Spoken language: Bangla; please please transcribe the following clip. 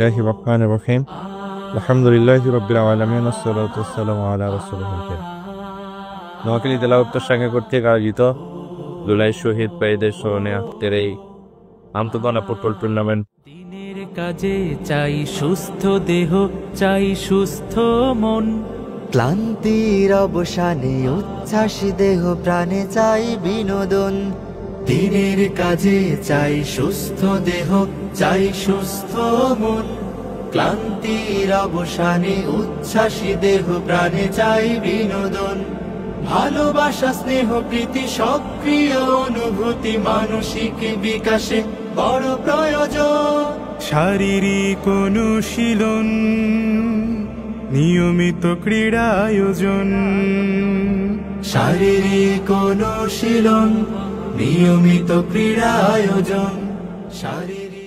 বিসমিল্লাহির রহমানির রহিম। আলহামদুলিল্লাহি রাব্বিল আলামিন ওয়াসসালাতু ওয়াসসালামু আলা রাসূলিল কারীম। নোয়াখালী জেলা উত্তর সংঘ কর্তৃক আয়োজিত জুলাই শহীদ ভাইদের স্মরণে আজকের এই আন্তঃজেলা ফুটবল টুর্নামেন্ট। দিনের কাজে চাই সুস্থ দেহ, চাই সুস্থ মন। ক্লান্তির অবসানে উচ্ছ্বাস দেহ প্রাণে চাই বিনোদন। দিনের কাজে চাই সুস্থ দেহ, চাই সুস্থ মন। ক্লান্তির অবসানে উচ্ছ্বাসী দেহ প্রাণে চাই বিনোদন। ভালোবাসা, স্নেহ, প্রীতি, সক্রিয় অনুভূতি মানসিক বিকাশে বড় প্রয়োজন। শারীরিক অনুশীলন, নিয়মিত ক্রীড়া আয়োজন। শারীরিক অনুশীলন, নিয়মিত ক্রীড়া আয়োজন। শারীরিক